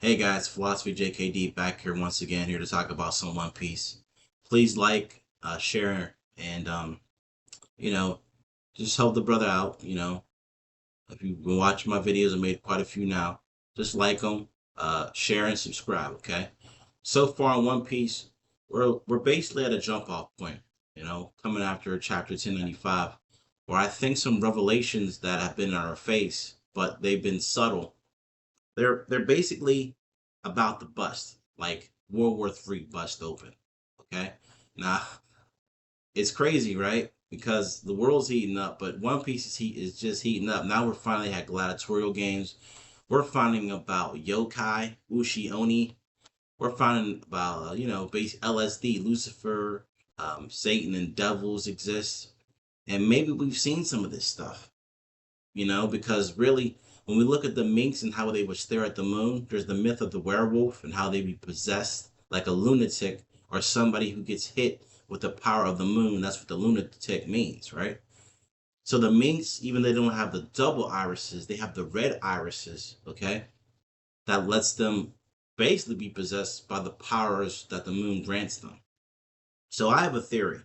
Hey guys, Philosophy JKD back here once again, here to talk about some One Piece. Please like, share, and you know, just help the brother out. If you've been watching my videos, I made quite a few now. Just like them, share and subscribe. Okay. So far on One Piece, we're basically at a jump off point. Coming after chapter 1095, where I think some revelations that have been in our face, but they've been subtle. They're basically about the bust, like World War III bust open. Okay, now it's crazy, right? Because the world's heating up, but One Piece's heat is just heating up. Now we're finally had gladiatorial games. We're finding about yokai, ushi oni. We're finding about base LSD, Lucifer, Satan, and devils exist, and maybe we've seen some of this stuff. Because really, when we look at the minks and how they would stare at the moon, there's the myth of the werewolf and how they be possessed like a lunatic or somebody who gets hit with the power of the moon. That's what the lunatic means, right? So the minks, even though they don't have the double irises, they have the red irises, okay? That lets them basically be possessed by the powers that the moon grants them. So I have a theory,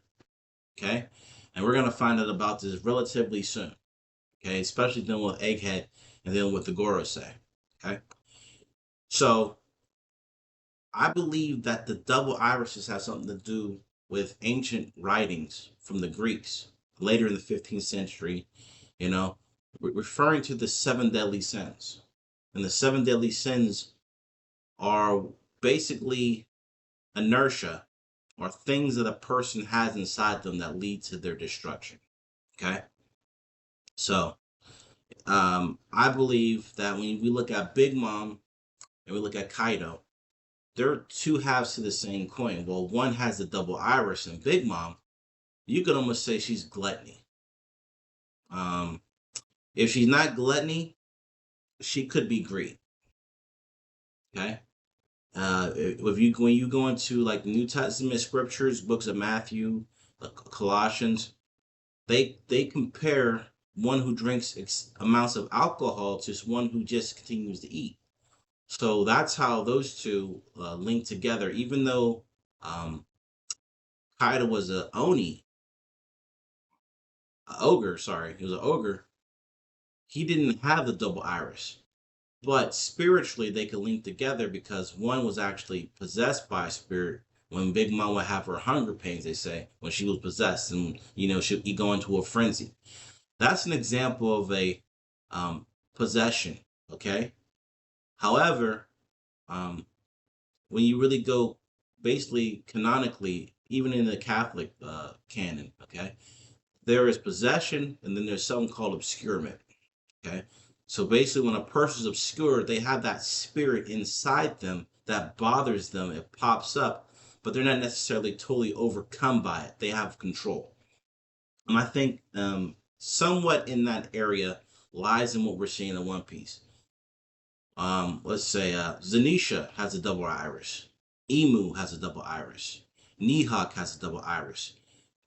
okay? And we're going to find out about this relatively soon. Okay, especially dealing with Egghead and dealing with the Gorosei. Okay, so I believe that the double irises have something to do with ancient writings from the Greeks later in the 15th century, you know, referring to the seven deadly sins. And the seven deadly sins are basically inertia or things that a person has inside them that lead to their destruction. Okay, so I believe that when we look at Big Mom and we look at Kaido, they're two halves to the same coin. Well, one has the double iris, and Big Mom, you could almost say she's gluttony. Um, if she's not gluttony, she could be greed. Okay. If you when you go into like New Testament scriptures, books of Matthew, Colossians, they compare one who drinks amounts of alcohol to one who just continues to eat. So that's how those two link together. Even though um, Kaido was a Oni, a ogre, sorry, he was an ogre. He didn't have the double iris, but spiritually they could link together because one was actually possessed by a spirit. When Big Mom would have her hunger pains, they say when she was possessed, and she'd go into a frenzy. That's an example of a possession. Okay. However, um, when you really go basically canonically, even in the Catholic canon, okay, there is possession and then there's something called obscurement. Okay. So basically, when a person's obscure, they have that spirit inside them that bothers them. It pops up, but they're not necessarily totally overcome by it. They have control. And I think somewhat in that area lies in what we're seeing in One Piece. Let's say Zanisha has a double iris. Emu has a double iris. Nihawk has a double iris.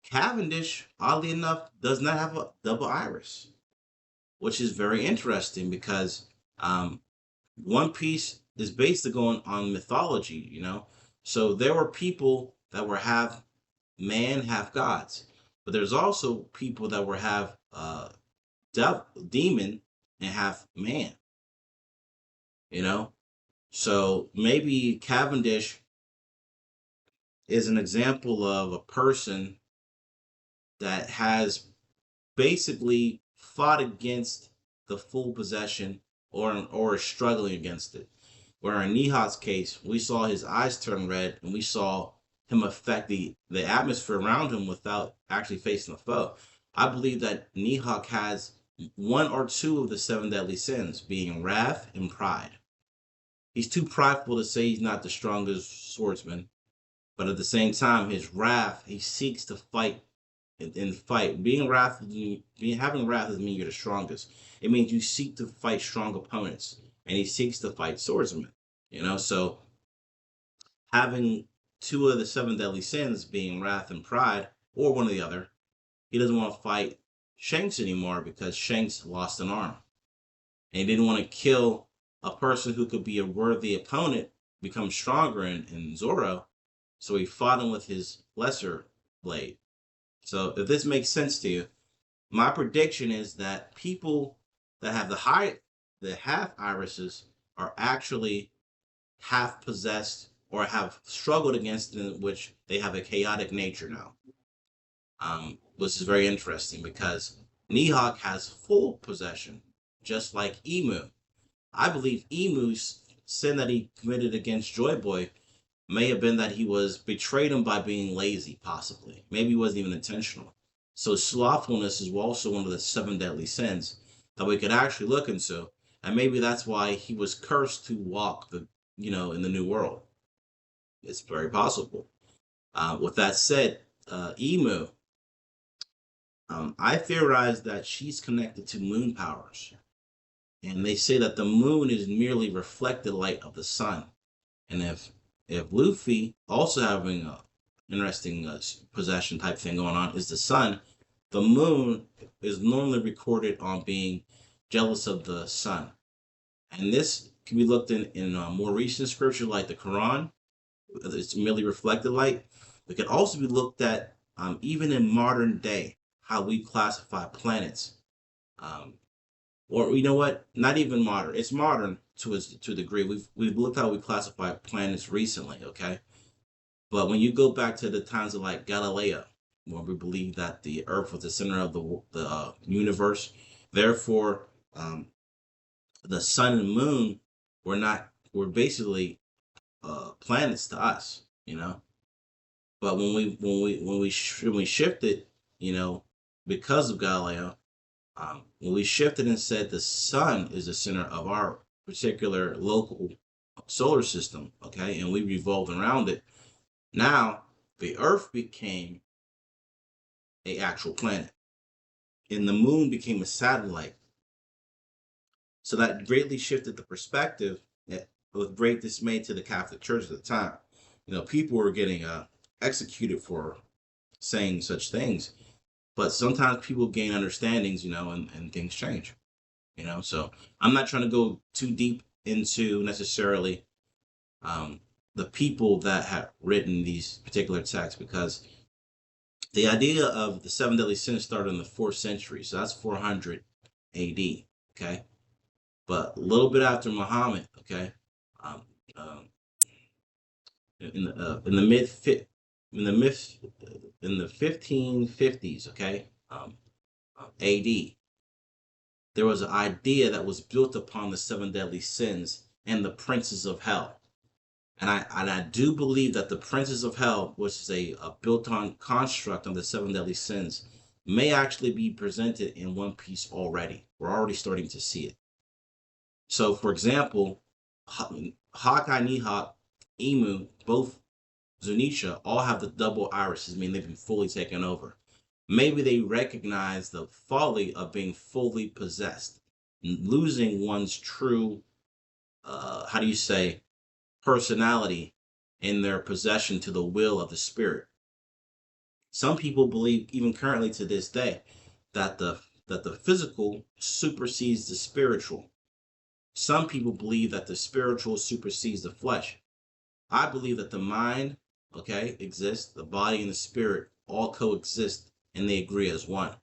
Cavendish, oddly enough, does not have a double iris, which is very interesting because One Piece is based on mythology. So there were people that were half man, half gods, but there's also people that were half demon and half man. You know, so maybe Cavendish is an example of a person that has basically fought against the full possession or is struggling against it. Where in Nihawk's case, we saw his eyes turn red and we saw him affect the atmosphere around him without actually facing the foe. I believe that Nihawk has one or two of the seven deadly sins, being wrath and pride. He's too prideful to say he's not the strongest swordsman, but at the same time, his wrath, he seeks to fight and fight. Having wrath doesn't mean you're the strongest. It means you seek to fight strong opponents, and he seeks to fight swordsmen. So having two of the seven deadly sins being wrath and pride, or one or the other, he doesn't want to fight Shanks anymore because Shanks lost an arm, and he didn't want to kill a person who could be a worthy opponent becomes stronger in Zoro. So he fought him with his lesser blade. So if this makes sense to you, my prediction is that people that have the half irises are actually half possessed or have struggled against in which they have a chaotic nature now. Which is very interesting because Mihawk has full possession, just like Emu. I believe Emu's sin that he committed against Joy Boy may have been that he was betrayed him by being lazy, possibly. Maybe it wasn't even intentional. So slothfulness is also one of the seven deadly sins that we could actually look into, and maybe that's why he was cursed to walk in the new world. It's very possible. With that said, Emu, I theorize that she's connected to moon powers, and they say that the moon is merely reflected light of the sun, and if Luffy also having a interesting possession type thing going on is the sun, the moon is normally recorded on being jealous of the sun, and this can be looked in more recent scripture like the Quran. It's merely reflected light. It can also be looked at even in modern day how we classify planets. Um, or you know what? Not even modern. It's modern to a degree. We've looked how we classify planets recently, okay? But when you go back to the times of like Galileo, where we believe that the Earth was the center of the universe, therefore the sun and moon were basically planets to us, you know. But when we shifted, you know, because of Galileo, when we shifted and said the sun is the center of our particular local solar system, okay, and we revolved around it, now the Earth became a actual planet, and the moon became a satellite. So that greatly shifted the perspective, with great dismay to the Catholic Church at the time. You know, people were getting executed for saying such things. But sometimes people gain understandings, you know, and things change, you know. So I'm not trying to go too deep into necessarily the people that have written these particular texts, because the idea of the seven deadly sins started in the 4th century, so that's 400 AD, okay. But a little bit after Muhammad, okay, um, um, in the mid in the mid in the 1550s, okay, AD, there was an idea that was built upon the seven deadly sins and the princes of hell. And I do believe that the princes of hell, which is a built on construct of the seven deadly sins, may actually be presented in One Piece already. We're already starting to see it. So, for example, Hawkeye, Mihawk, Emu, both Zunisha, all have the double irises, meaning they've been fully taken over. Maybe they recognize the folly of being fully possessed, losing one's true, how do you say, personality in their possession to the will of the spirit. Some people believe, even currently to this day, that the physical supersedes the spiritual. Some people believe that the spiritual supersedes the flesh. I believe that the mind, okay, exists, the body and the spirit all coexist and they agree as one.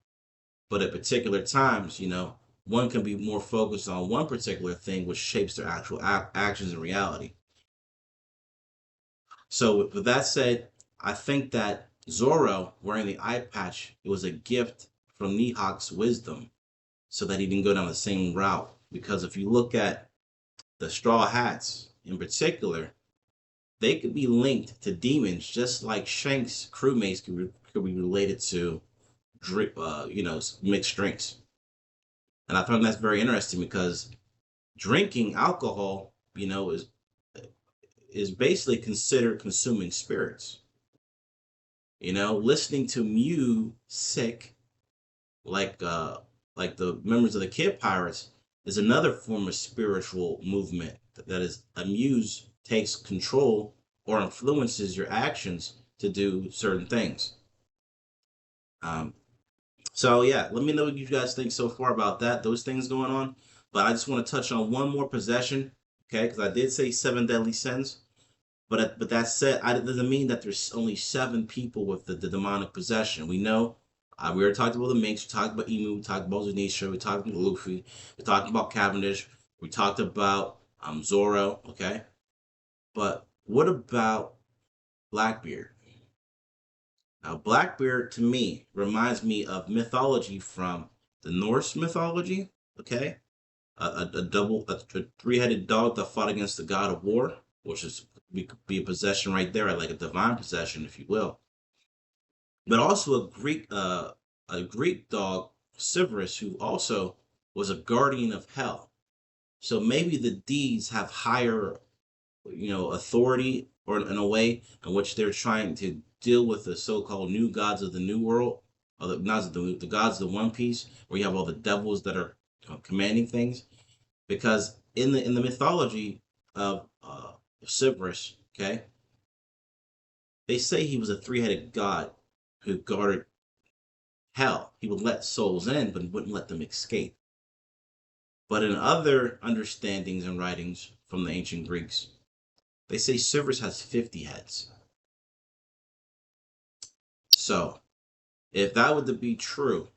But at particular times, you know, one can be more focused on one particular thing, which shapes their actual actions in reality. So, with that said, I think that Zoro wearing the eye patch, it was a gift from Mihawk's wisdom so that he didn't go down the same route. Because if you look at the Straw Hats in particular, they could be linked to demons just like Shanks' crewmates could be related to mixed drinks. And I thought that's very interesting because drinking alcohol, you know, is basically considered consuming spirits. You know, listening to music like the members of the Kid Pirates is another form of spiritual movement that is a muse takes control or influences your actions to do certain things. Um, so yeah, let me know what you guys think so far about that, those things going on. But I just want to touch on one more possession, okay? Because I did say seven deadly sins. But that said, it doesn't mean that there's only seven people with the demonic possession. We know we already talked about the Minx, we talked about Emu, we talked about Zanisha, we talked about Luffy, we talked about Cavendish, we talked about Zoro, okay? But what about Blackbeard? Now, Blackbeard to me reminds me of mythology from the Norse mythology, okay? A three-headed dog that fought against the god of war, which is be a possession right there, like a divine possession, if you will. But also a Greek dog, Cerberus, who also was a guardian of hell. So maybe the deeds have higher, authority, or in a way in which they're trying to deal with the so-called new gods of the new world, or the gods of the One Piece, where you have all the devils that are commanding things. Because in the mythology of Cerberus, okay, they say he was a three-headed god who guarded hell. He would let souls in, but wouldn't let them escape. But in other understandings and writings from the ancient Greeks, they say Cerberus has 50 heads. So, if that were to be true,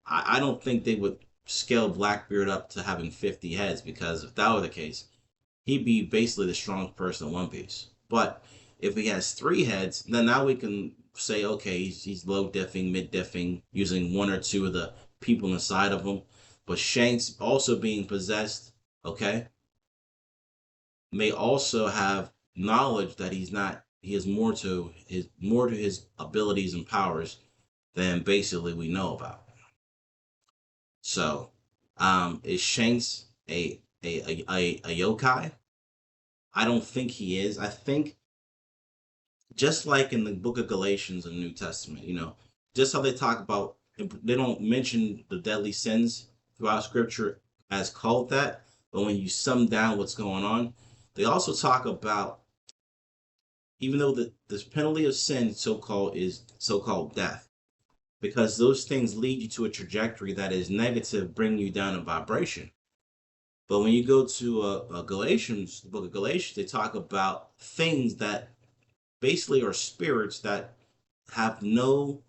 I don't think they would scale Blackbeard up to having 50 heads, because if that were the case, he'd be basically the strongest person in One Piece. But if he has 3 heads, then now we can say, okay, he's low diffing, mid diffing, using one or two of the people inside of him. But Shanks also being possessed, okay, may also have knowledge that he has more to his abilities and powers than basically we know about. So, is Shanks a yokai? I don't think he is. I think just like in the book of Galatians in the New Testament, just how they talk about, they don't mention the deadly sins throughout scripture as called that, but when you sum down what's going on, they also talk about, even though the penalty of sin so-called is so-called death, because those things lead you to a trajectory that is negative, bring you down in vibration. But when you go to Galatians, the book of Galatians, they talk about things that basically are spirits that have no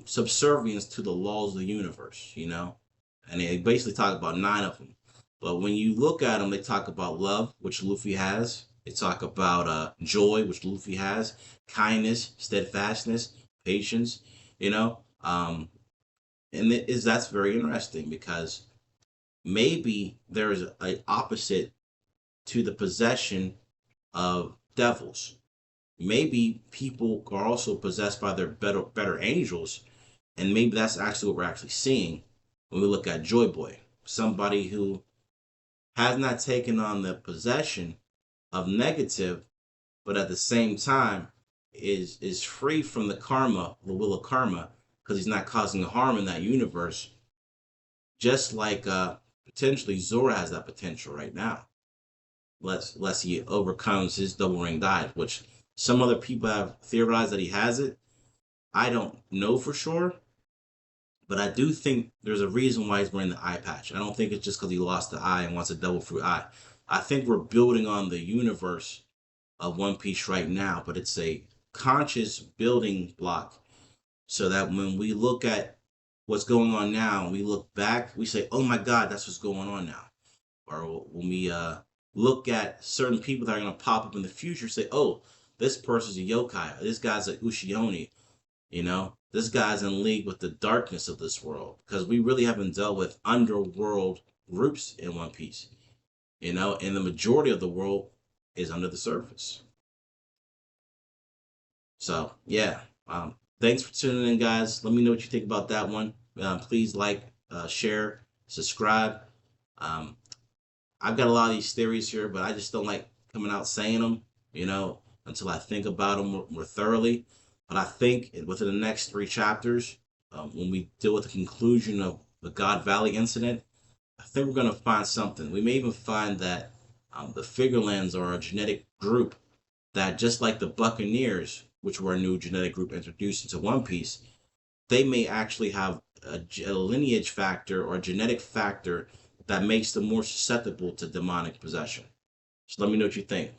subservience to the laws of the universe, and they basically talk about 9 of them. But when you look at them, they talk about love, which Luffy has. They talk about joy, which Luffy has, kindness, steadfastness, patience, and that's very interesting, because maybe there is an opposite to the possession of devils. Maybe people are also possessed by their better angels, and maybe that's actually what we're actually seeing when we look at Joy Boy, somebody who has not taken on the possession of negative, but at the same time is free from the will of karma, because he's not causing harm in that universe, just like potentially Zora has that potential right now, unless he overcomes his double ring dive, which some other people have theorized that he has it. I don't know for sure, but I do think there's a reason why he's wearing the eye patch. I don't think it's just because he lost the eye and wants a double fruit eye. I think we're building on the universe of One Piece right now, but it's a conscious building block, so that when we look at what's going on now and we look back, we say, oh my God, that's what's going on now. Or when we look at certain people that are going to pop up in the future, say, oh, this person's a yokai, this guy's a Ushioni, this guy's in league with the darkness of this world, because we really haven't dealt with underworld groups in One Piece, and the majority of the world is under the surface. So yeah, thanks for tuning in, guys. Let me know what you think about that one. Please like, share, subscribe. I've got a lot of these theories here, but I just don't like coming out saying them, until I think about them more thoroughly. But I think within the next 3 chapters, when we deal with the conclusion of the God Valley incident, I think we're going to find something. We may even find that the Figurelands are a genetic group that, just like the Buccaneers, which were a new genetic group introduced into One Piece, they may actually have a lineage factor or a genetic factor that makes them more susceptible to demonic possession. So let me know what you think.